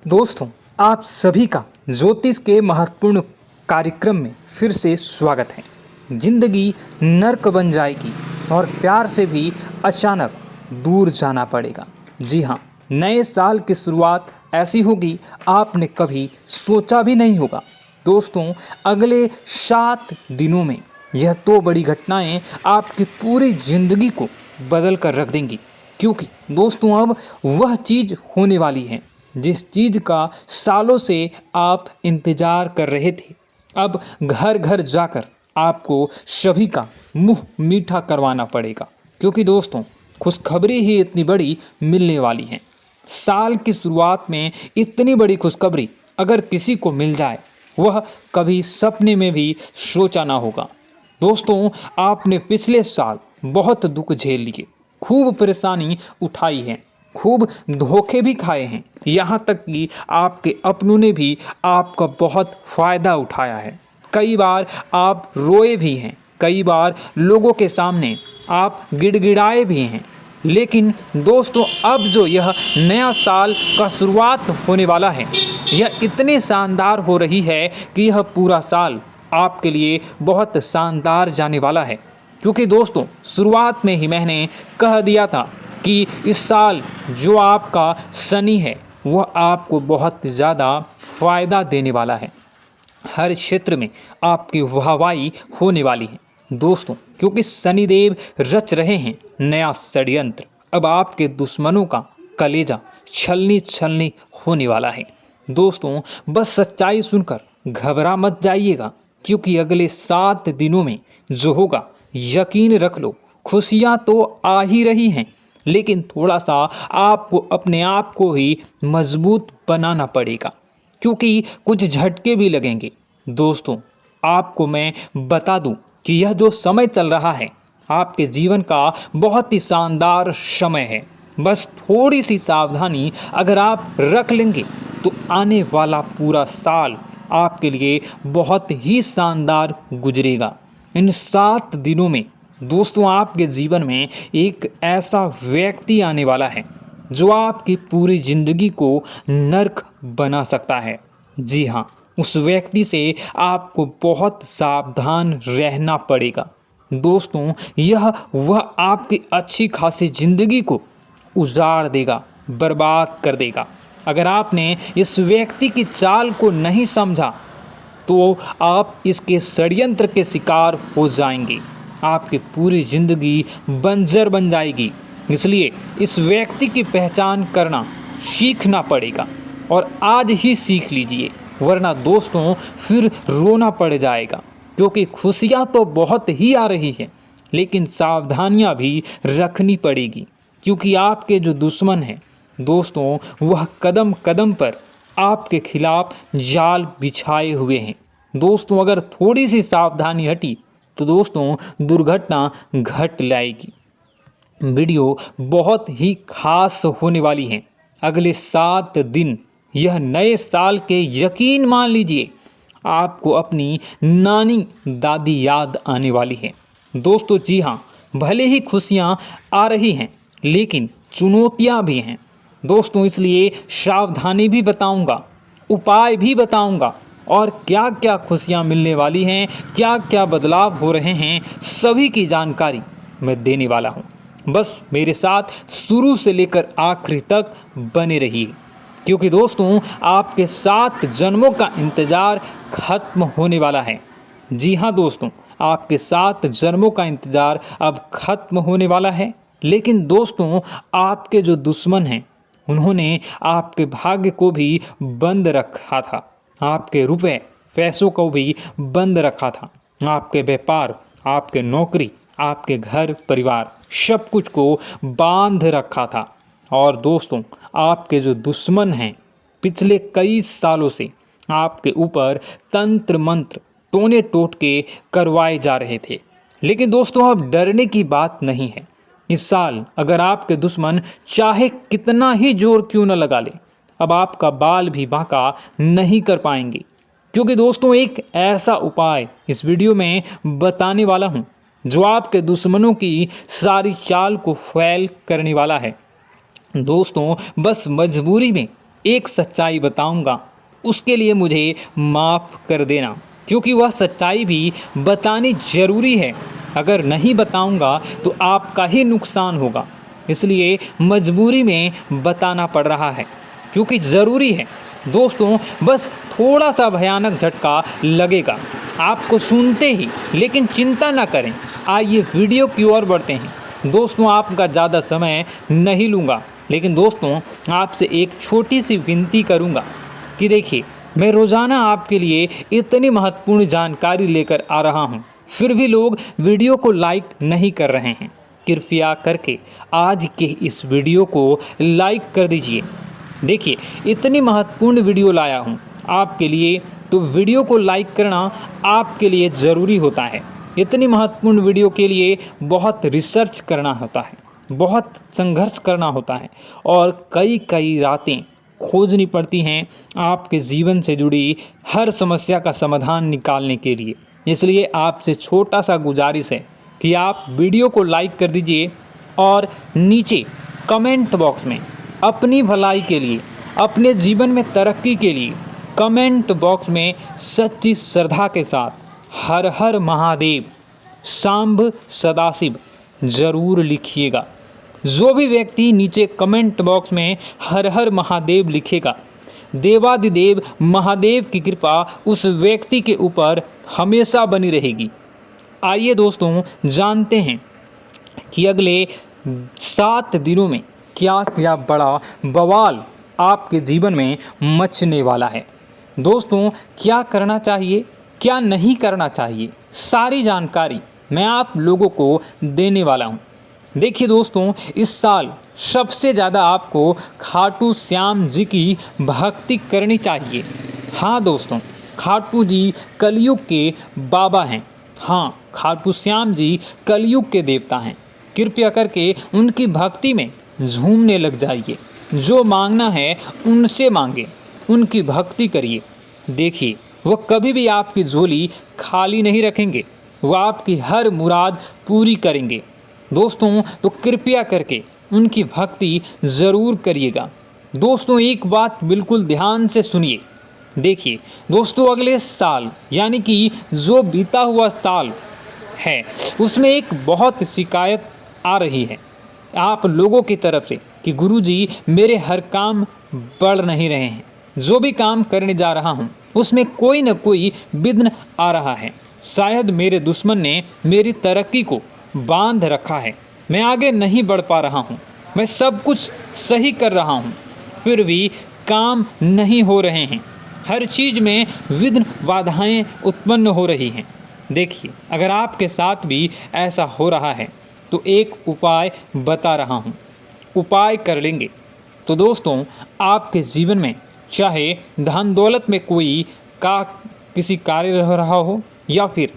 दोस्तों, आप सभी का ज्योतिष के महत्वपूर्ण कार्यक्रम में फिर से स्वागत है। जिंदगी नर्क बन जाएगी और प्यार से भी अचानक दूर जाना पड़ेगा। जी हाँ, नए साल की शुरुआत ऐसी होगी आपने कभी सोचा भी नहीं होगा। दोस्तों, अगले 7 दिनों में यह 2 बड़ी घटनाएं आपकी पूरी जिंदगी को बदल कर रख देंगी। क्योंकि दोस्तों, अब वह चीज़ होने वाली है जिस चीज़ का सालों से आप इंतज़ार कर रहे थे। अब घर घर जाकर आपको सभी का मुंह मीठा करवाना पड़ेगा। क्योंकि दोस्तों, खुशखबरी ही इतनी बड़ी मिलने वाली है। साल की शुरुआत में इतनी बड़ी खुशखबरी अगर किसी को मिल जाए, वह कभी सपने में भी सोचा ना होगा। दोस्तों, आपने पिछले साल बहुत दुख झेल लिए, खूब परेशानी उठाई है, खूब धोखे भी खाए हैं। यहाँ तक कि आपके अपनों ने भी आपका बहुत फ़ायदा उठाया है। कई बार आप रोए भी हैं, कई बार लोगों के सामने आप गिड़गिड़ाए भी हैं। लेकिन दोस्तों, अब जो यह नया साल का शुरुआत होने वाला है, यह इतनी शानदार हो रही है कि यह पूरा साल आपके लिए बहुत शानदार जाने वाला है। क्योंकि दोस्तों, शुरुआत में ही मैंने कह दिया था कि इस साल जो आपका शनि है वह आपको बहुत ज़्यादा फ़ायदा देने वाला है। हर क्षेत्र में आपकी वाहवाही होने वाली है दोस्तों, क्योंकि शनिदेव रच रहे हैं नया षड्यंत्र। अब आपके दुश्मनों का कलेजा छलनी छलनी होने वाला है। दोस्तों, बस सच्चाई सुनकर घबरा मत जाइएगा, क्योंकि अगले 7 दिनों में जो होगा, यकीन रख लो, खुशियाँ तो आ ही रही हैं। लेकिन थोड़ा सा आपको अपने आप को ही मजबूत बनाना पड़ेगा, क्योंकि कुछ झटके भी लगेंगे। दोस्तों, आपको मैं बता दूं कि यह जो समय चल रहा है आपके जीवन का बहुत ही शानदार समय है। बस थोड़ी सी सावधानी अगर आप रख लेंगे तो आने वाला पूरा साल आपके लिए बहुत ही शानदार गुजरेगा। इन 7 दिनों में दोस्तों, आपके जीवन में एक ऐसा व्यक्ति आने वाला है जो आपकी पूरी जिंदगी को नर्क बना सकता है। जी हाँ, उस व्यक्ति से आपको बहुत सावधान रहना पड़ेगा। दोस्तों, यह वह आपकी अच्छी खासी जिंदगी को उजाड़ देगा, बर्बाद कर देगा। अगर आपने इस व्यक्ति की चाल को नहीं समझा तो आप इसके षड्यंत्र के शिकार हो जाएंगे। आपकी पूरी जिंदगी बंजर बन जाएगी। इसलिए इस व्यक्ति की पहचान करना सीखना पड़ेगा, और आज ही सीख लीजिए, वरना दोस्तों फिर रोना पड़ जाएगा। क्योंकि खुशियाँ तो बहुत ही आ रही हैं, लेकिन सावधानियाँ भी रखनी पड़ेगी। क्योंकि आपके जो दुश्मन हैं दोस्तों, वह कदम कदम पर आपके खिलाफ जाल बिछाए हुए हैं। दोस्तों, अगर थोड़ी सी सावधानी हटी तो दोस्तों दुर्घटना घट लाएगी। वीडियो बहुत ही खास होने वाली है। अगले 7 दिन यह नए साल के, यकीन मान लीजिए, आपको अपनी नानी दादी याद आने वाली है। दोस्तों, जी हाँ, भले ही खुशियाँ आ रही हैं, लेकिन चुनौतियाँ भी हैं दोस्तों। इसलिए सावधानी भी बताऊंगा, उपाय भी बताऊंगा, और क्या क्या खुशियाँ मिलने वाली हैं, क्या क्या बदलाव हो रहे हैं, सभी की जानकारी मैं देने वाला हूँ। बस मेरे साथ शुरू से लेकर आखिरी तक बने रहिए, क्योंकि दोस्तों आपके 7 जन्मों का इंतज़ार खत्म होने वाला है। जी हाँ दोस्तों, आपके 7 जन्मों का इंतज़ार अब खत्म होने वाला है। लेकिन दोस्तों, आपके जो दुश्मन हैं उन्होंने आपके भाग्य को भी बंद रखा था, आपके रुपए पैसों को भी बंद रखा था, आपके व्यापार, आपके नौकरी, आपके घर परिवार, सब कुछ को बांध रखा था। और दोस्तों, आपके जो दुश्मन हैं पिछले कई सालों से आपके ऊपर तंत्र मंत्र टोने टोटके करवाए जा रहे थे। लेकिन दोस्तों, अब डरने की बात नहीं है। इस साल अगर आपके दुश्मन चाहे कितना ही जोर क्यों न लगा ले, अब आपका बाल भी बांका नहीं कर पाएंगे। क्योंकि दोस्तों, एक ऐसा उपाय इस वीडियो में बताने वाला हूं जो आपके दुश्मनों की सारी चाल को फैल करने वाला है। दोस्तों, बस मजबूरी में एक सच्चाई बताऊंगा, उसके लिए मुझे माफ़ कर देना, क्योंकि वह सच्चाई भी बतानी ज़रूरी है। अगर नहीं बताऊंगा तो आपका ही नुकसान होगा, इसलिए मजबूरी में बताना पड़ रहा है, क्योंकि ज़रूरी है। दोस्तों, बस थोड़ा सा भयानक झटका लगेगा आपको सुनते ही, लेकिन चिंता ना करें। आइए वीडियो की ओर बढ़ते हैं। दोस्तों, आपका ज़्यादा समय नहीं लूँगा, लेकिन दोस्तों आपसे एक छोटी सी विनती करूँगा कि देखिए, मैं रोज़ाना आपके लिए इतनी महत्वपूर्ण जानकारी लेकर आ रहा हूँ, फिर भी लोग वीडियो को लाइक नहीं कर रहे हैं। कृपया करके आज के इस वीडियो को लाइक कर दीजिए। देखिए, इतनी महत्वपूर्ण वीडियो लाया हूँ आपके लिए, तो वीडियो को लाइक करना आपके लिए ज़रूरी होता है। इतनी महत्वपूर्ण वीडियो के लिए बहुत रिसर्च करना होता है, बहुत संघर्ष करना होता है और कई कई रातें खोजनी पड़ती हैं आपके जीवन से जुड़ी हर समस्या का समाधान निकालने के लिए। इसलिए आपसे छोटा सा गुजारिश है कि आप वीडियो को लाइक कर दीजिए और नीचे कमेंट बॉक्स में अपनी भलाई के लिए, अपने जीवन में तरक्की के लिए कमेंट बॉक्स में सच्ची श्रद्धा के साथ हर हर महादेव, सांब सदाशिव ज़रूर लिखिएगा। जो भी व्यक्ति नीचे कमेंट बॉक्स में हर हर महादेव लिखेगा, देवादिदेव महादेव की कृपा उस व्यक्ति के ऊपर हमेशा बनी रहेगी। आइए दोस्तों, जानते हैं कि अगले 7 दिनों में क्या क्या बड़ा बवाल आपके जीवन में मचने वाला है। दोस्तों, क्या करना चाहिए, क्या नहीं करना चाहिए, सारी जानकारी मैं आप लोगों को देने वाला हूँ। देखिए दोस्तों, इस साल सबसे ज़्यादा आपको खाटू श्याम जी की भक्ति करनी चाहिए। हाँ दोस्तों, खाटू जी कलयुग के बाबा हैं। हाँ, खाटू श्याम जी कलयुग के देवता हैं। कृपया करके उनकी भक्ति में झूमने लग जाइए। जो मांगना है उनसे मांगे, उनकी भक्ति करिए। देखिए, वह कभी भी आपकी झोली खाली नहीं रखेंगे, वह आपकी हर मुराद पूरी करेंगे। दोस्तों, तो कृपया करके उनकी भक्ति ज़रूर करिएगा। दोस्तों, एक बात बिल्कुल ध्यान से सुनिए। देखिए दोस्तों, अगले साल यानी कि जो बीता हुआ साल है, उसमें एक बहुत शिकायत आ रही है आप लोगों की तरफ से कि गुरुजी, मेरे हर काम बढ़ नहीं रहे हैं। जो भी काम करने जा रहा हूँ उसमें कोई न कोई विघ्न आ रहा है। शायद मेरे दुश्मन ने मेरी तरक्की को बांध रखा है। मैं आगे नहीं बढ़ पा रहा हूँ। मैं सब कुछ सही कर रहा हूँ, फिर भी काम नहीं हो रहे हैं। हर चीज़ में विघ्न बाधाएं उत्पन्न हो रही हैं। देखिए, अगर आपके साथ भी ऐसा हो रहा है तो एक उपाय बता रहा हूँ, उपाय कर लेंगे तो दोस्तों आपके जीवन में चाहे धन दौलत में कोई किसी कार्य रह रहा हो, या फिर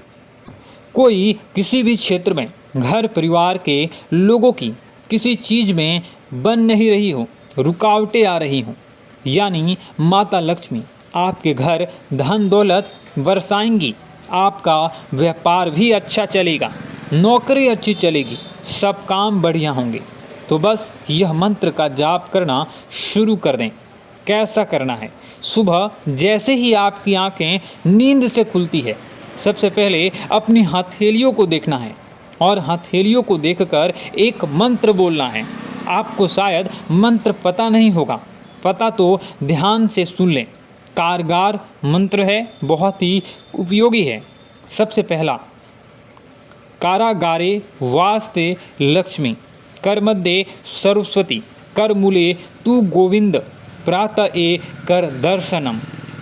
कोई किसी भी क्षेत्र में घर परिवार के लोगों की किसी चीज़ में बन नहीं रही हो, रुकावटें आ रही हों, यानी माता लक्ष्मी आपके घर धन दौलत बरसाएंगी। आपका व्यापार भी अच्छा चलेगा, नौकरी अच्छी चलेगी, सब काम बढ़िया होंगे। तो बस यह मंत्र का जाप करना शुरू कर दें। कैसा करना है? सुबह जैसे ही आपकी आंखें नींद से खुलती है, सबसे पहले अपनी हथेलियों को देखना है और हथेलियों को देखकर एक मंत्र बोलना है। आपको शायद मंत्र पता नहीं होगा, पता तो ध्यान से सुन लें। कारगर मंत्र है, बहुत ही उपयोगी है। सबसे पहला, कारागारे वास्ते लक्ष्मी, कर मध्य सरस्वती, कर मूले तू गोविंद, प्रातः ए कर दर्शनम।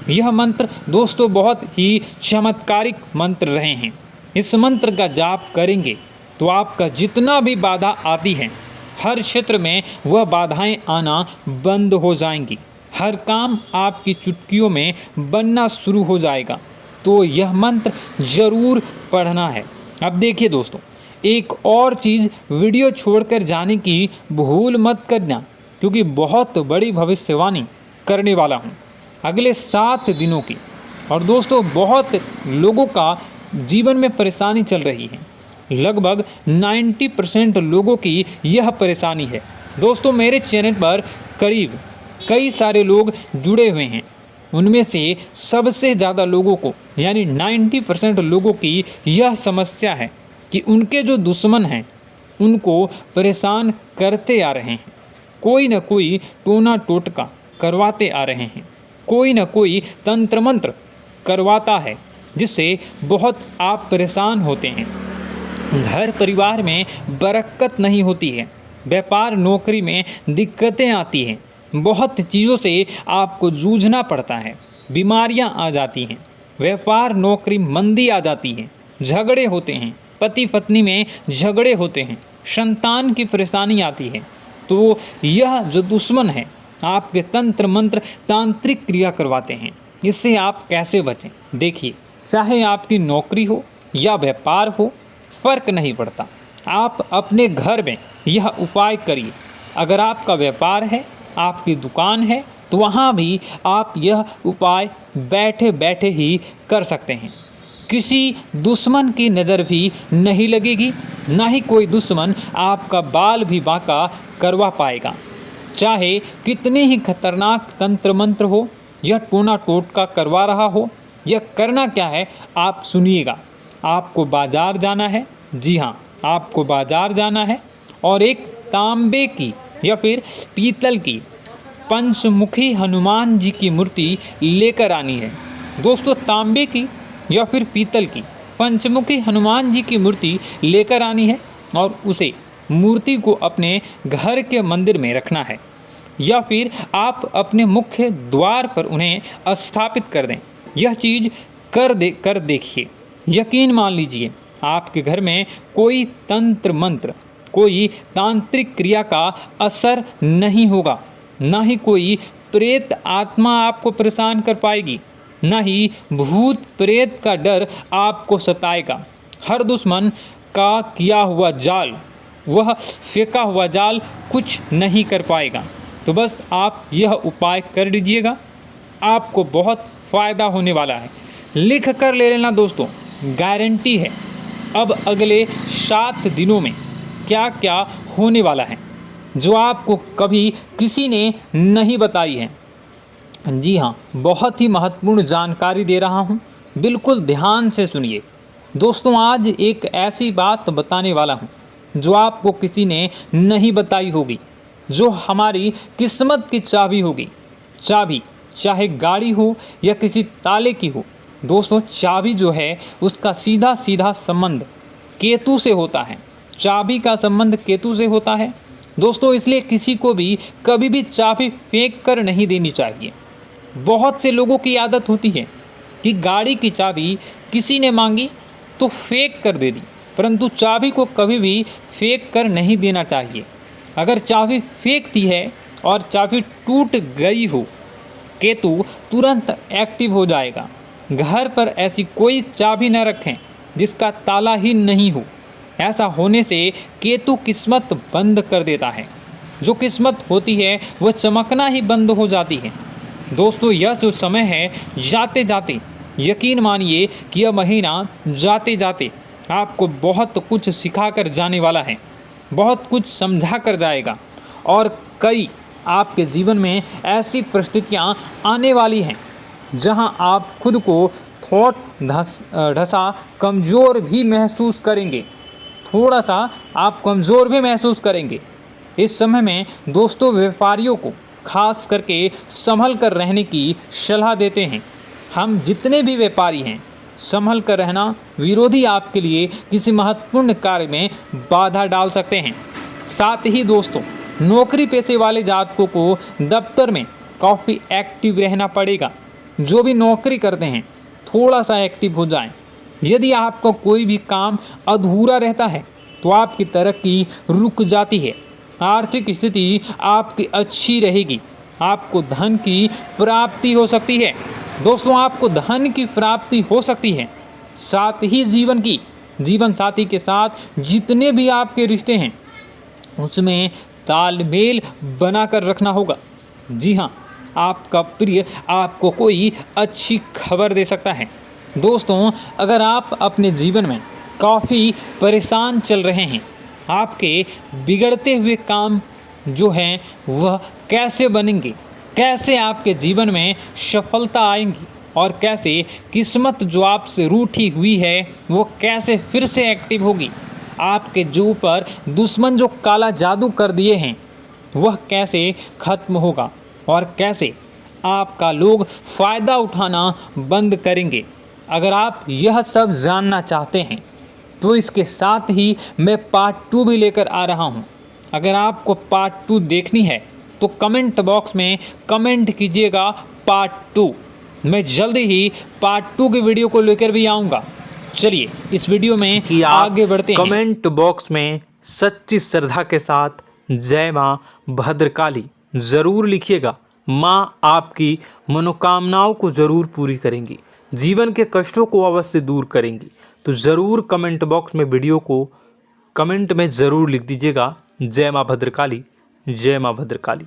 यह मंत्र दोस्तों बहुत ही चमत्कारिक मंत्र रहे हैं। इस मंत्र का जाप करेंगे तो आपका जितना भी बाधा आती है, हर क्षेत्र में वह बाधाएं आना बंद हो जाएंगी। हर काम आपकी चुटकियों में बनना शुरू हो जाएगा। तो यह मंत्र ज़रूर पढ़ना है। अब देखिए दोस्तों, एक और चीज़ वीडियो छोड़कर जाने की भूल मत करना, क्योंकि बहुत बड़ी भविष्यवाणी करने वाला हूँ अगले 7 दिनों की। और दोस्तों, बहुत लोगों का जीवन में परेशानी चल रही है। लगभग 90% लोगों की यह परेशानी है। दोस्तों, मेरे चैनल पर करीब कई सारे लोग जुड़े हुए हैं। उनमें से सबसे ज़्यादा लोगों को यानी 90% लोगों की यह समस्या है कि उनके जो दुश्मन हैं उनको परेशान करते आ रहे हैं। कोई न कोई टोना टोटका करवाते आ रहे हैं, कोई न कोई तंत्र मंत्र करवाता है जिससे बहुत आप परेशान होते हैं। घर परिवार में बरकत नहीं होती है, व्यापार नौकरी में दिक्कतें आती हैं, बहुत चीज़ों से आपको जूझना पड़ता है, बीमारियां आ जाती हैं, व्यापार नौकरी मंदी आ जाती है, झगड़े होते हैं, पति पत्नी में झगड़े होते हैं, संतान की परेशानी आती है। तो यह जो दुश्मन है आपके तंत्र मंत्र तांत्रिक क्रिया करवाते हैं। इससे आप कैसे बचें? देखिए, चाहे आपकी नौकरी हो या व्यापार हो, फर्क नहीं पड़ता। आप अपने घर में यह उपाय करिए। अगर आपका व्यापार है, आपकी दुकान है, तो वहाँ भी आप यह उपाय बैठे बैठे ही कर सकते हैं। किसी दुश्मन की नज़र भी नहीं लगेगी, ना ही कोई दुश्मन आपका बाल भी बांका करवा पाएगा। चाहे कितने ही खतरनाक तंत्र मंत्र हो या टोना टोटका करवा रहा हो, यह करना क्या है आप सुनिएगा। आपको बाजार जाना है, जी हाँ, आपको बाजार जाना है और एक तांबे की या फिर पीतल की पंचमुखी हनुमान जी की मूर्ति लेकर आनी है। दोस्तों, तांबे की या फिर पीतल की पंचमुखी हनुमान जी की मूर्ति लेकर आनी है और उसे मूर्ति को अपने घर के मंदिर में रखना है या फिर आप अपने मुख्य द्वार पर उन्हें स्थापित कर दें। यह चीज़ कर देखिए, यकीन मान लीजिए आपके घर में कोई तंत्र मंत्र, कोई तांत्रिक क्रिया का असर नहीं होगा, ना ही कोई प्रेत आत्मा आपको परेशान कर पाएगी, ना ही भूत प्रेत का डर आपको सताएगा। हर दुश्मन का किया हुआ जाल, वह फेंका हुआ जाल कुछ नहीं कर पाएगा। तो बस आप यह उपाय कर लीजिएगा, आपको बहुत फ़ायदा होने वाला है। लिख कर ले लेना दोस्तों, गारंटी है। अब अगले 7 दिनों में क्या क्या होने वाला है जो आपको कभी किसी ने नहीं बताई है। जी हाँ, बहुत ही महत्वपूर्ण जानकारी दे रहा हूँ, बिल्कुल ध्यान से सुनिए। दोस्तों, आज एक ऐसी बात बताने वाला हूँ जो आपको किसी ने नहीं बताई होगी, जो हमारी किस्मत की चाबी होगी। चाबी चाहे गाड़ी हो या किसी ताले की हो, दोस्तों चाबी जो है उसका सीधा सीधा संबंध केतु से होता है। चाबी का संबंध केतु से होता है दोस्तों, इसलिए किसी को भी कभी भी चाबी फेंक कर नहीं देनी चाहिए। बहुत से लोगों की आदत होती है कि गाड़ी की चाबी किसी ने मांगी तो फेंक कर दे दी, परंतु चाबी को कभी भी फेंक कर नहीं देना चाहिए। अगर चाबी फेंक दी है और चाबी टूट गई हो, केतु तुरंत एक्टिव हो जाएगा। घर पर ऐसी कोई चाबी न रखें जिसका ताला ही नहीं हो। ऐसा होने से केतु किस्मत बंद कर देता है। जो किस्मत होती है वह चमकना ही बंद हो जाती है। दोस्तों, यह जो समय है, जाते जाते यकीन मानिए कि यह महीना जाते जाते आपको बहुत कुछ सिखा कर जाने वाला है, बहुत कुछ समझा कर जाएगा और कई आपके जीवन में ऐसी परिस्थितियां आने वाली हैं जहां आप खुद को ढसा कमज़ोर भी महसूस करेंगे, थोड़ा सा आप कमज़ोर भी महसूस करेंगे। इस समय में दोस्तों व्यापारियों को खास करके संभल कर रहने की सलाह देते हैं। हम जितने भी व्यापारी हैं, संभल कर रहना, विरोधी आपके लिए किसी महत्वपूर्ण कार्य में बाधा डाल सकते हैं। साथ ही दोस्तों, नौकरी पेशे वाले जातकों को दफ्तर में काफ़ी एक्टिव रहना पड़ेगा। जो भी नौकरी करते हैं थोड़ा सा एक्टिव हो जाएं। यदि आपका कोई भी काम अधूरा रहता है तो आपकी तरक्की रुक जाती है। आर्थिक स्थिति आपकी अच्छी रहेगी, आपको धन की प्राप्ति हो सकती है। दोस्तों, आपको धन की प्राप्ति हो सकती है। साथ ही जीवन साथी के साथ जितने भी आपके रिश्ते हैं उसमें तालमेल बनाकर रखना होगा। जी हाँ, आपका प्रिय आपको कोई अच्छी खबर दे सकता है। दोस्तों, अगर आप अपने जीवन में काफ़ी परेशान चल रहे हैं, आपके बिगड़ते हुए काम जो हैं वह कैसे बनेंगे, कैसे आपके जीवन में सफलता आएंगी और कैसे किस्मत जो आपसे रूठी हुई है वो कैसे फिर से एक्टिव होगी। आपके जो ऊपर दुश्मन जो काला जादू कर दिए हैं वह कैसे खत्म होगा और कैसे आपका लोग फ़ायदा उठाना बंद करेंगे। अगर आप यह सब जानना चाहते हैं तो इसके साथ ही मैं पार्ट 2 भी लेकर आ रहा हूं। अगर आपको पार्ट 2 देखनी है तो कमेंट बॉक्स में कमेंट कीजिएगा पार्ट 2। मैं जल्दी ही पार्ट 2 की वीडियो को लेकर भी आऊँगा। चलिए इस वीडियो में कि आगे बढ़ते हैं। कमेंट बॉक्स में सच्ची श्रद्धा के साथ जय माँ भद्रकाली ज़रूर लिखिएगा। माँ आपकी मनोकामनाओं को ज़रूर पूरी करेंगी, जीवन के कष्टों को अवश्य दूर करेंगी। तो ज़रूर कमेंट बॉक्स में वीडियो को कमेंट में ज़रूर लिख दीजिएगा जय माँ भद्रकाली, जय माँ भद्रकाली।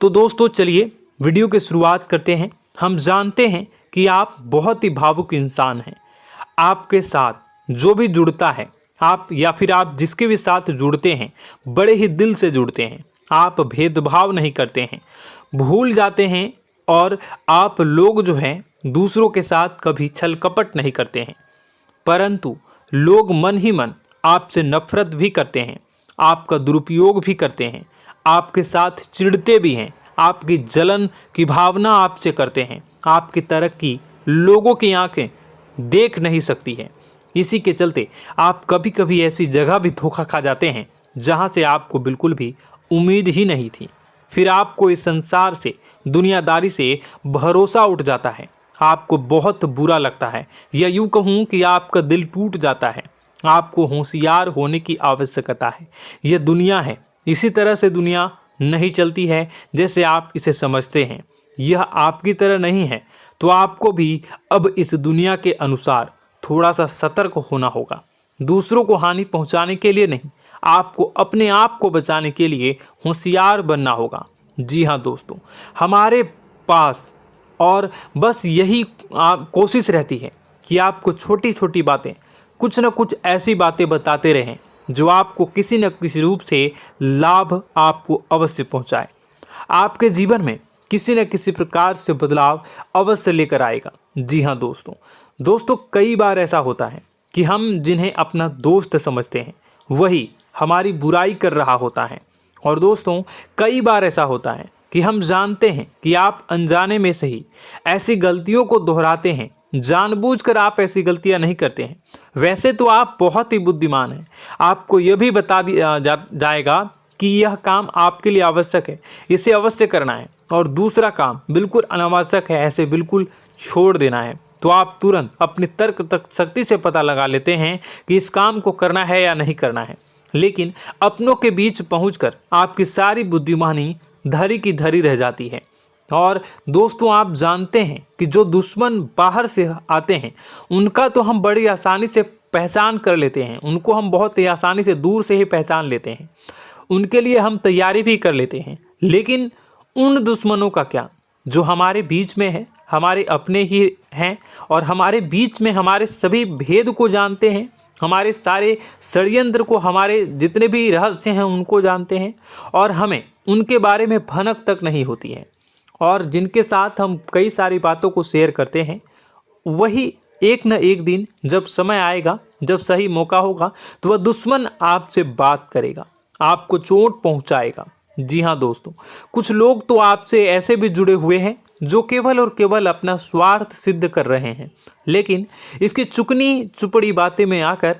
तो दोस्तों चलिए वीडियो की शुरुआत करते हैं। हम जानते हैं कि आप बहुत ही भावुक इंसान हैं। आपके साथ जो भी जुड़ता है, आप या फिर आप जिसके भी साथ जुड़ते हैं बड़े ही दिल से जुड़ते हैं। आप भेदभाव नहीं करते हैं, भूल जाते हैं और आप लोग जो हैं दूसरों के साथ कभी छल कपट नहीं करते हैं। परंतु लोग मन ही मन आपसे नफरत भी करते हैं, आपका दुरुपयोग भी करते हैं, आपके साथ चिढ़ते भी हैं, आपकी जलन की भावना आपसे करते हैं। आपकी तरक्की लोगों की आंखें देख नहीं सकती है। इसी के चलते आप कभी कभी ऐसी जगह भी धोखा खा जाते हैं जहां से आपको बिल्कुल भी उम्मीद ही नहीं थी। फिर आपको इस संसार से, दुनियादारी से भरोसा उठ जाता है। आपको बहुत बुरा लगता है, या यूँ कहूँ कि आपका दिल टूट जाता है। आपको होशियार होने की आवश्यकता है। यह दुनिया है, इसी तरह से दुनिया नहीं चलती है जैसे आप इसे समझते हैं। यह आपकी तरह नहीं है, तो आपको भी अब इस दुनिया के अनुसार थोड़ा सा सतर्क होना होगा। दूसरों को हानि पहुंचाने के लिए नहीं, आपको अपने आप को बचाने के लिए होशियार बनना होगा। जी हाँ दोस्तों, हमारे पास और बस यही कोशिश रहती है कि आपको छोटी छोटी बातें, कुछ न कुछ ऐसी बातें बताते रहें जो आपको किसी न किसी रूप से लाभ आपको अवश्य पहुंचाए। आपके जीवन में किसी न किसी प्रकार से बदलाव अवश्य लेकर आएगा। जी हाँ दोस्तों कई बार ऐसा होता है कि हम जिन्हें अपना दोस्त समझते हैं वही हमारी बुराई कर रहा होता है। और दोस्तों कई बार ऐसा होता है कि हम जानते हैं कि आप अनजाने में से ही ऐसी गलतियों को दोहराते हैं। जानबूझकर आप ऐसी गलतियां नहीं करते हैं। वैसे तो आप बहुत ही बुद्धिमान हैं। आपको यह भी बता दिया जाएगा कि यह काम आपके लिए आवश्यक है, इसे अवश्य करना है, और दूसरा काम बिल्कुल अनावश्यक है, ऐसे बिल्कुल छोड़ देना है। तो आप तुरंत अपनी तर्क तक शक्ति से पता लगा लेते हैं कि इस काम को करना है या नहीं करना है। लेकिन अपनों के बीच पहुंचकर आपकी सारी बुद्धिमानी धरी की धरी रह जाती है। और दोस्तों आप जानते हैं कि जो दुश्मन बाहर से आते हैं उनका तो हम बड़ी आसानी से पहचान कर लेते हैं, उनको हम बहुत ही आसानी से दूर से ही पहचान लेते हैं, उनके लिए हम तैयारी भी कर लेते हैं। लेकिन उन दुश्मनों का क्या जो हमारे बीच में है, हमारे अपने ही हैं और हमारे बीच में हमारे सभी भेद को जानते हैं, हमारे सारे षड्यंत्र को, हमारे जितने भी रहस्य हैं उनको जानते हैं, और हमें उनके बारे में भनक तक नहीं होती है। और जिनके साथ हम कई सारी बातों को शेयर करते हैं वही एक न एक दिन जब समय आएगा, जब सही मौका होगा, तो वह दुश्मन आपसे बात करेगा, आपको चोट पहुंचाएगा। जी हाँ दोस्तों, कुछ लोग तो आपसे ऐसे भी जुड़े हुए हैं जो केवल और केवल अपना स्वार्थ सिद्ध कर रहे हैं। लेकिन इसकी चुकनी चुपड़ी बातें में आकर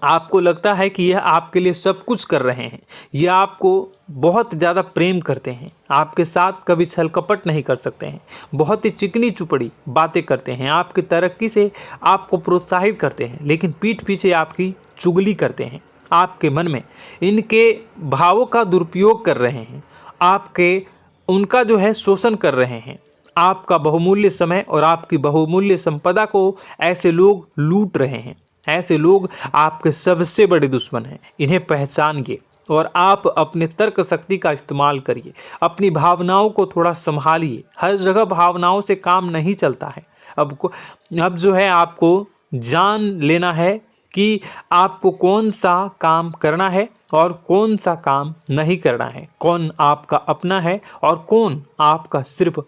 आपको लगता है कि यह आपके लिए सब कुछ कर रहे हैं, यह आपको बहुत ज़्यादा प्रेम करते हैं, आपके साथ कभी छल कपट नहीं कर सकते हैं, बहुत ही चिकनी चुपड़ी बातें करते हैं, आपकी तरक्की से आपको प्रोत्साहित करते हैं, लेकिन पीठ पीछे आपकी चुगली करते हैं, आपके मन में इनके भावों का दुरुपयोग कर रहे हैं, उनका जो है शोषण कर रहे हैं। आपका बहुमूल्य समय और आपकी बहुमूल्य संपदा को ऐसे लोग लूट रहे हैं। ऐसे लोग आपके सबसे बड़े दुश्मन हैं। इन्हें पहचानिए और आप अपने तर्क शक्ति का इस्तेमाल करिए। अपनी भावनाओं को थोड़ा संभालिए। हर जगह भावनाओं से काम नहीं चलता है। अब जो है आपको जान लेना है कि आपको कौन सा काम करना है और कौन सा काम नहीं करना है, कौन आपका अपना है और कौन आपका सिर्फ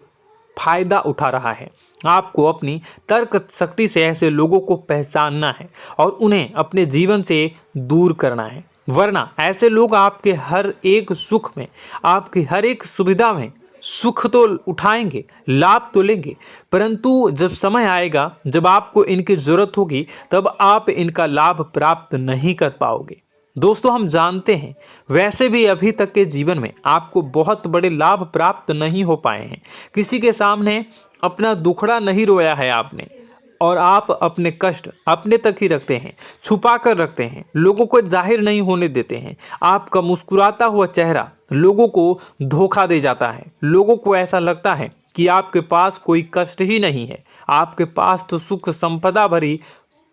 फायदा उठा रहा है। आपको अपनी तर्क शक्ति से ऐसे लोगों को पहचानना है और उन्हें अपने जीवन से दूर करना है, वरना ऐसे लोग आपके हर एक सुख में, आपकी हर एक सुविधा में सुख तो उठाएंगे, लाभ तो लेंगे, परंतु जब समय आएगा, जब आपको इनकी ज़रूरत होगी, तब आप इनका लाभ प्राप्त नहीं कर पाओगे। दोस्तों, हम जानते हैं वैसे भी अभी तक के जीवन में आपको बहुत बड़े लाभ प्राप्त नहीं हो पाए हैं। किसी के सामने अपना दुखड़ा नहीं रोया है आपने, और आप अपने कष्ट अपने तक ही रखते हैं, छुपा कर रखते हैं, लोगों को जाहिर नहीं होने देते हैं। आपका मुस्कुराता हुआ चेहरा लोगों को धोखा दे जाता है। लोगों को ऐसा लगता है कि आपके पास कोई कष्ट ही नहीं है, आपके पास तो सुख संपदा भरी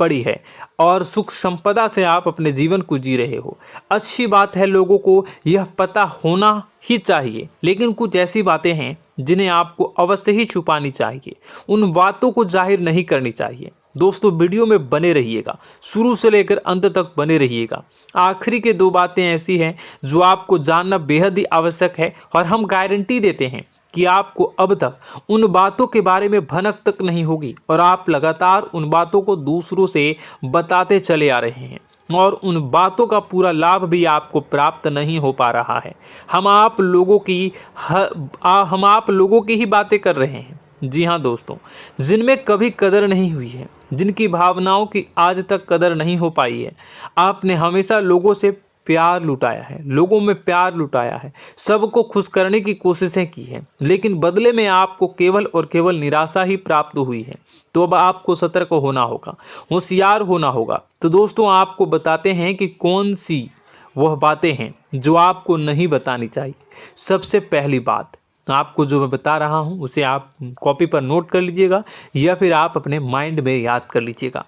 पड़ी है और सुख संपदा से आप अपने जीवन को जी रहे हो। अच्छी बात है, लोगों को यह पता होना ही चाहिए, लेकिन कुछ ऐसी बातें हैं जिन्हें आपको अवश्य ही छुपानी चाहिए, उन बातों को जाहिर नहीं करनी चाहिए। दोस्तों, वीडियो में बने रहिएगा, शुरू से लेकर अंत तक बने रहिएगा। आखिरी के 2 बातें ऐसी हैं जो आपको जानना बेहद ही आवश्यक है, और हम गारंटी देते हैं कि आपको अब तक उन बातों के बारे में भनक तक नहीं होगी और आप लगातार उन बातों को दूसरों से बताते चले आ रहे हैं और उन बातों का पूरा लाभ भी आपको प्राप्त नहीं हो पा रहा है। हम आप लोगों की ही बातें कर रहे हैं। जी हाँ दोस्तों, जिनमें कभी कदर नहीं हुई है, जिनकी भावनाओं की आज तक कदर नहीं हो पाई है। आपने हमेशा लोगों से प्यार लुटाया है, लोगों में प्यार लुटाया है, सबको खुश करने की कोशिशें की हैं, लेकिन बदले में आपको केवल और केवल निराशा ही प्राप्त हुई है। तो अब आपको सतर्क होना होगा, होशियार होना होगा। तो दोस्तों, आपको बताते हैं कि कौन सी वह बातें हैं जो आपको नहीं बतानी चाहिए। सबसे पहली बात, आपको जो मैं बता रहा हूं उसे आप कॉपी पर नोट कर लीजिएगा या फिर आप अपने माइंड में याद कर लीजिएगा।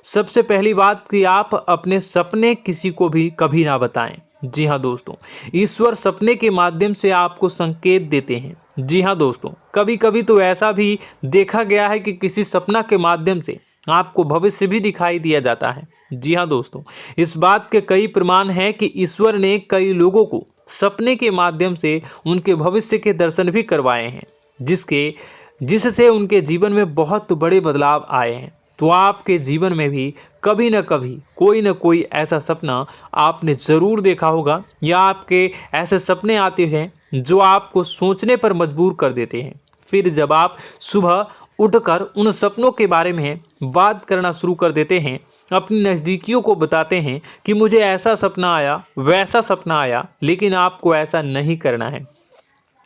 सबसे पहली बात कि आप अपने सपने किसी को भी कभी ना बताएं। जी हाँ दोस्तों, ईश्वर सपने के माध्यम से आपको संकेत देते हैं। जी हाँ दोस्तों, कभी कभी तो ऐसा भी देखा गया है कि किसी सपना के माध्यम से आपको भविष्य भी दिखाई दिया जाता है। जी हाँ दोस्तों, इस बात के कई प्रमाण हैं कि ईश्वर ने कई लोगों को सपने के माध्यम से उनके भविष्य के दर्शन भी करवाए हैं, जिससे उनके जीवन में बहुत बड़े बदलाव आए हैं। तो आपके जीवन में भी कभी न कभी कोई न कोई ऐसा सपना आपने ज़रूर देखा होगा, या आपके ऐसे सपने आते हैं जो आपको सोचने पर मजबूर कर देते हैं। फिर जब आप सुबह उठकर उन सपनों के बारे में बात करना शुरू कर देते हैं, अपनी नज़दीकियों को बताते हैं कि मुझे ऐसा सपना आया, वैसा सपना आया, लेकिन आपको ऐसा नहीं करना है।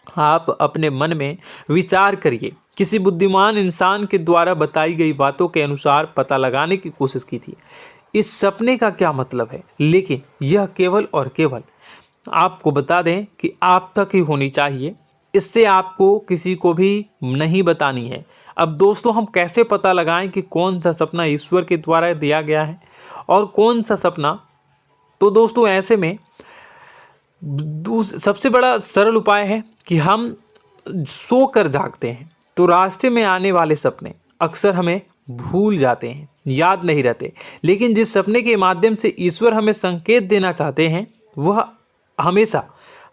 आप अपने मन में विचार करिए। किसी बुद्धिमान इंसान के द्वारा बताई गई बातों के अनुसार पता लगाने की कोशिश की थी इस सपने का क्या मतलब है, लेकिन यह केवल और केवल आपको बता दें कि आप तक ही होनी चाहिए। इससे आपको किसी को भी नहीं बतानी है। अब दोस्तों, हम कैसे पता लगाएं कि कौन सा सपना ईश्वर के द्वारा दिया गया है और कौन सा सपना? तो दोस्तों, ऐसे में सबसे बड़ा सरल उपाय है कि हम सोकर जागते हैं तो रास्ते में आने वाले सपने अक्सर हमें भूल जाते हैं, याद नहीं रहते। लेकिन जिस सपने के माध्यम से ईश्वर हमें संकेत देना चाहते हैं, वह हमेशा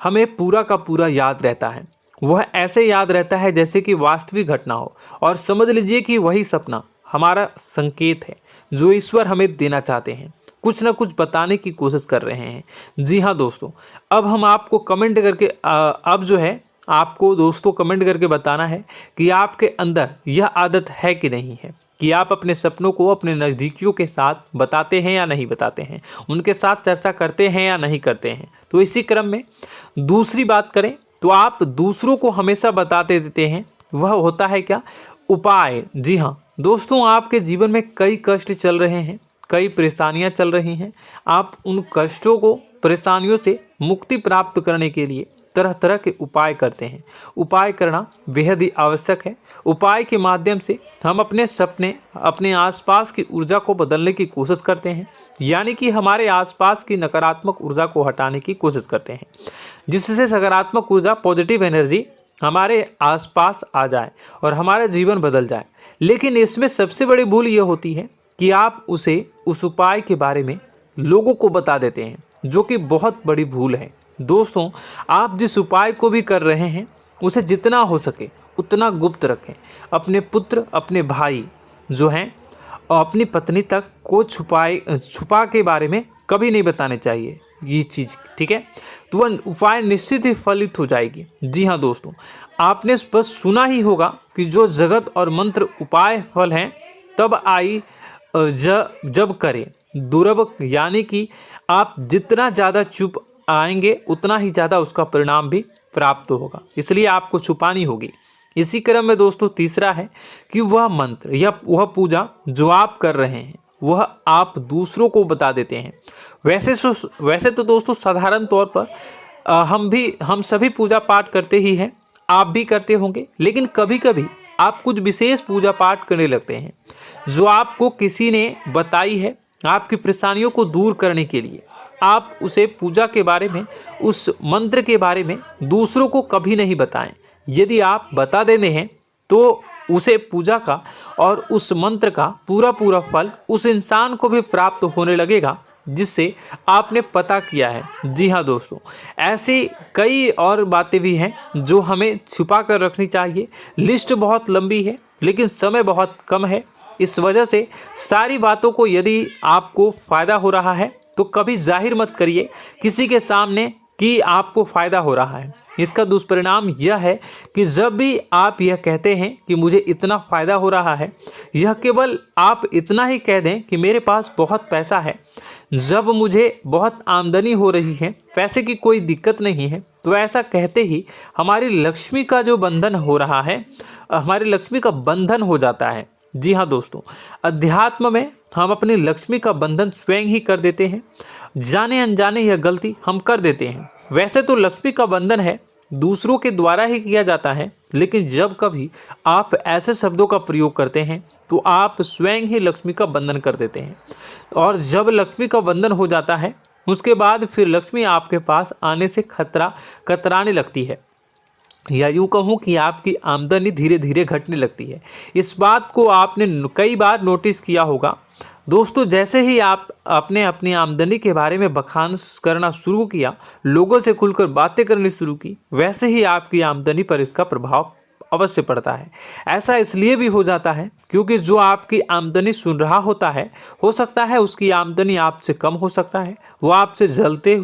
हमें पूरा का पूरा याद रहता है। वह ऐसे याद रहता है जैसे कि वास्तविक घटना हो, और समझ लीजिए कि वही सपना हमारा संकेत है जो ईश्वर हमें देना चाहते हैं, कुछ ना कुछ बताने की कोशिश कर रहे हैं। जी हाँ दोस्तों, अब हम आपको कमेंट करके आपको दोस्तों कमेंट करके बताना है कि आपके अंदर यह आदत है कि नहीं है, कि आप अपने सपनों को अपने नज़दीकियों के साथ बताते हैं या नहीं बताते हैं, उनके साथ चर्चा करते हैं या नहीं करते हैं। तो इसी क्रम में दूसरी बात करें तो आप दूसरों को हमेशा बताते देते हैं, वह होता है क्या? उपाय। जी हाँ दोस्तों, आपके जीवन में कई कष्ट चल रहे हैं, कई परेशानियां चल रही हैं। आप उन कष्टों को, परेशानियों से मुक्ति प्राप्त करने के लिए तरह तरह के उपाय करते हैं। उपाय करना बेहद ही आवश्यक है। उपाय के माध्यम से हम अपने सपने, अपने आसपास की ऊर्जा को बदलने की कोशिश करते हैं, यानी कि हमारे आसपास की नकारात्मक ऊर्जा को हटाने की कोशिश करते हैं, जिससे सकारात्मक ऊर्जा, पॉजिटिव एनर्जी हमारे आसपास आ जाए और हमारा जीवन बदल जाए। लेकिन इसमें सबसे बड़ी भूल यह होती है कि आप उस उपाय के बारे में लोगों को बता देते हैं, जो कि बहुत बड़ी भूल है। दोस्तों, आप जिस उपाय को भी कर रहे हैं उसे जितना हो सके उतना गुप्त रखें। अपने पुत्र, अपने भाई जो हैं और अपनी पत्नी तक को छुपा के बारे में कभी नहीं बताने चाहिए ये चीज़, ठीक है। तो वह उपाय निश्चित ही फलित हो जाएगी। जी हाँ दोस्तों, आपने बस सुना ही होगा कि जो जगत और मंत्र उपाय फल हैं तब आई जब करें दुर्लभ, यानी कि आप जितना ज़्यादा चुप आएंगे उतना ही ज़्यादा उसका परिणाम भी प्राप्त होगा, इसलिए आपको छुपानी होगी। इसी क्रम में दोस्तों तीसरा है कि वह मंत्र या वह पूजा जो आप कर रहे हैं वह आप दूसरों को बता देते हैं। वैसे तो दोस्तों साधारण तौर पर हम सभी पूजा पाठ करते ही हैं, आप भी करते होंगे, लेकिन कभी कभी आप कुछ विशेष पूजा पाठ करने लगते हैं जो आपको किसी ने बताई है आपकी परेशानियों को दूर करने के लिए। आप उसे पूजा के बारे में, उस मंत्र के बारे में दूसरों को कभी नहीं बताएं। यदि आप बता देते हैं तो उसे पूजा का और उस मंत्र का पूरा फल उस इंसान को भी प्राप्त होने लगेगा जिससे आपने पता किया है। जी हाँ दोस्तों, ऐसी कई और बातें भी हैं जो हमें छुपा कर रखनी चाहिए। लिस्ट बहुत लंबी है लेकिन समय बहुत कम है, इस वजह से सारी बातों को यदि आपको फ़ायदा हो रहा है तो कभी जाहिर मत करिए किसी के सामने कि आपको फ़ायदा हो रहा है। इसका दुष्परिणाम यह है कि जब भी आप यह कहते हैं कि मुझे इतना फ़ायदा हो रहा है, यह केवल आप इतना ही कह दें कि मेरे पास बहुत पैसा है, जब मुझे बहुत आमदनी हो रही है, पैसे की कोई दिक्कत नहीं है, तो ऐसा कहते ही हमारी लक्ष्मी का जो बंधन हो रहा है, हमारी लक्ष्मी का बंधन हो जाता है। जी हाँ दोस्तों, अध्यात्म में हम अपनी लक्ष्मी का बंधन स्वयं ही कर देते हैं। जाने अनजाने यह गलती हम कर देते हैं। वैसे तो लक्ष्मी का बंधन है दूसरों के द्वारा ही किया जाता है, लेकिन जब कभी आप ऐसे शब्दों का प्रयोग करते हैं तो आप स्वयं ही लक्ष्मी का बंधन कर देते हैं। और जब लक्ष्मी का बंधन हो जाता है उसके बाद फिर लक्ष्मी आपके पास आने से कतराने लगती है, या यूँ कहूँ कि आपकी आमदनी धीरे धीरे घटने लगती है। इस बात को आपने कई बार नोटिस किया होगा दोस्तों। जैसे ही आप अपने अपनी आमदनी के बारे में बखान करना शुरू किया, लोगों से खुलकर बातें करनी शुरू की, वैसे ही आपकी आमदनी पर इसका प्रभाव अवश्य पड़ता है। ऐसा इसलिए भी हो जाता है क्योंकि जो आपकी आमदनी सुन रहा होता है, हो सकता है उसकी आमदनी आपसे कम हो सकता है, वो आपसे जलते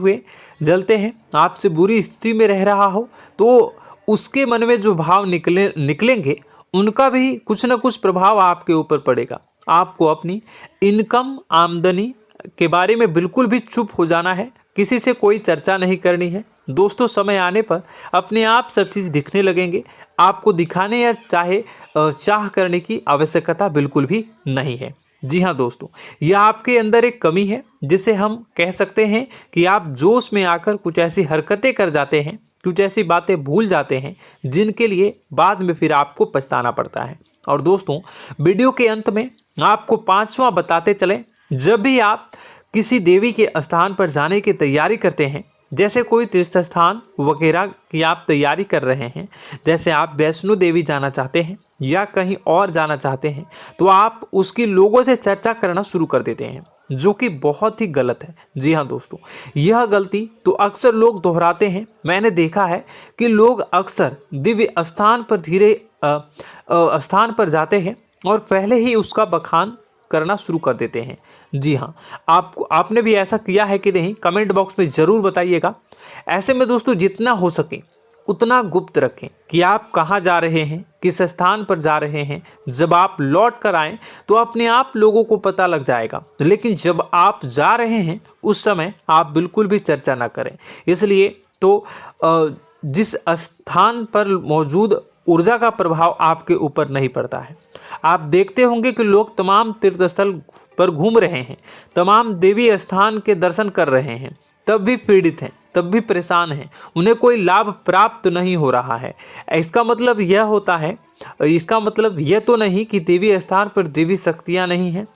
हैं, आपसे बुरी स्थिति में रह रहा हो, तो उसके मन में जो भाव निकलेंगे उनका भी कुछ न कुछ प्रभाव आपके ऊपर पड़ेगा। आपको अपनी इनकम, आमदनी के बारे में बिल्कुल भी चुप हो जाना है, किसी से कोई चर्चा नहीं करनी है। दोस्तों, समय आने पर अपने आप सब चीज़ दिखने लगेंगे। आपको दिखाने या चाह करने की आवश्यकता बिल्कुल भी नहीं है। जी हाँ दोस्तों, यह आपके अंदर एक कमी है जिसे हम कह सकते हैं कि आप जोश में आकर कुछ ऐसी हरकतें कर जाते हैं, कुछ ऐसी बातें भूल जाते हैं जिनके लिए बाद में फिर आपको पछताना पड़ता है। और दोस्तों, वीडियो के अंत में आपको 5वां बताते चलें, जब भी आप किसी देवी के स्थान पर जाने की तैयारी करते हैं, जैसे कोई तीर्थ स्थान वगैरह की आप तैयारी कर रहे हैं, जैसे आप वैष्णो देवी जाना चाहते हैं या कहीं और जाना चाहते हैं, तो आप उसकी लोगों से चर्चा करना शुरू कर देते हैं, जो कि बहुत ही गलत है। जी हाँ दोस्तों, यह गलती तो अक्सर लोग दोहराते हैं। मैंने देखा है कि लोग अक्सर दिव्य स्थान पर जाते हैं और पहले ही उसका बखान करना शुरू कर देते हैं। जी हाँ, आपने भी ऐसा किया है कि नहीं, कमेंट बॉक्स में ज़रूर बताइएगा। ऐसे में दोस्तों, जितना हो सके उतना गुप्त रखें कि आप कहाँ जा रहे हैं, किस स्थान पर जा रहे हैं। जब आप लौट कर आएँ तो अपने आप लोगों को पता लग जाएगा, लेकिन जब आप जा रहे हैं उस समय आप बिल्कुल भी चर्चा ना करें। इसलिए तो जिस स्थान पर मौजूद ऊर्जा का प्रभाव आपके ऊपर नहीं पड़ता है। आप देखते होंगे कि लोग तमाम तीर्थ स्थल पर घूम रहे हैं, तमाम देवी स्थान के दर्शन कर रहे हैं, तब भी पीड़ित हैं, तब भी परेशान हैं, उन्हें कोई लाभ प्राप्त नहीं हो रहा है। इसका मतलब यह तो नहीं कि देवी स्थान पर देवी शक्तियाँ नहीं हैं,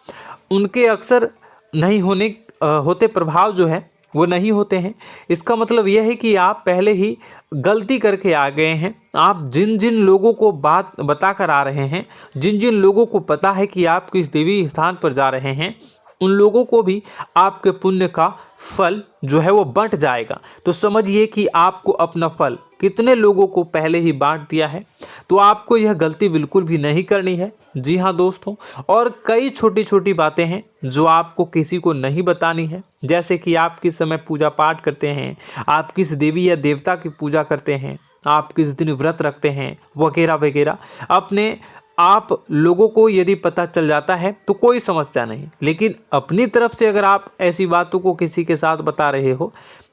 उनके अक्सर नहीं होते प्रभाव जो है वो नहीं होते हैं। इसका मतलब यह है कि आप पहले ही गलती करके आ गए हैं। आप जिन जिन लोगों को बात बता कर आ रहे हैं, जिन जिन लोगों को पता है कि आप किस देवी स्थान पर जा रहे हैं, उन लोगों को भी आपके पुण्य का फल जो है वो बंट जाएगा। तो समझिए कि आपको अपना फल कितने लोगों को पहले ही बांट दिया है। तो आपको यह गलती बिल्कुल भी नहीं करनी है। जी हाँ दोस्तों, और कई छोटी छोटी बातें हैं जो आपको किसी को नहीं बतानी है। जैसे कि आप किस समय पूजा पाठ करते हैं, आप किस देवी या देवता की पूजा करते हैं, आप किस दिन व्रत रखते हैं, वगैरह वगैरह। अपने आप लोगों को यदि पता चल जाता है तो कोई समस्या नहीं, लेकिन अपनी तरफ से अगर आप ऐसी बातों को किसी के साथ बता रहे हो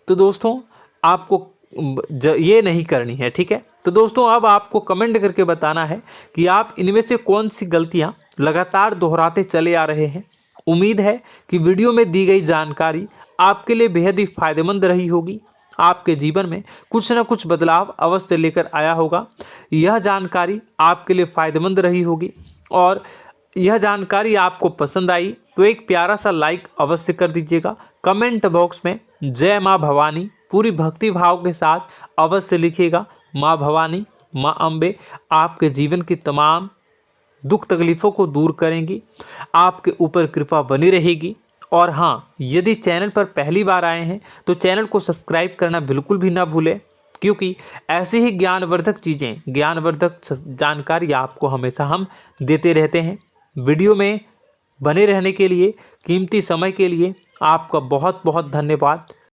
तो दोस्तों आपको ये नहीं करनी है, ठीक है। तो दोस्तों अब आपको कमेंट करके बताना है कि आप इनमें से कौन सी गलतियां लगातार दोहराते चले आ रहे हैं। उम्मीद है कि वीडियो में दी गई जानकारी आपके लिए बेहद ही फायदेमंद रही होगी। आपके जीवन में कुछ न कुछ बदलाव अवश्य लेकर आया होगा। यह जानकारी आपके लिए फायदेमंद रही होगी और यह जानकारी आपको पसंद आई तो एक प्यारा सा लाइक अवश्य कर दीजिएगा। कमेंट बॉक्स में जय माँ भवानी पूरी भक्ति भाव के साथ अवश्य लिखिएगा। माँ भवानी, माँ अम्बे आपके जीवन की तमाम दुख तकलीफ़ों को दूर करेंगी, आपके ऊपर कृपा बनी रहेगी। और हाँ, यदि चैनल पर पहली बार आए हैं तो चैनल को सब्सक्राइब करना बिल्कुल भी ना भूलें, क्योंकि ऐसी ही ज्ञानवर्धक चीज़ें, ज्ञानवर्धक जानकारी आपको हमेशा हम देते रहते हैं। वीडियो में बने रहने के लिए, कीमती समय के लिए आपका बहुत बहुत धन्यवाद।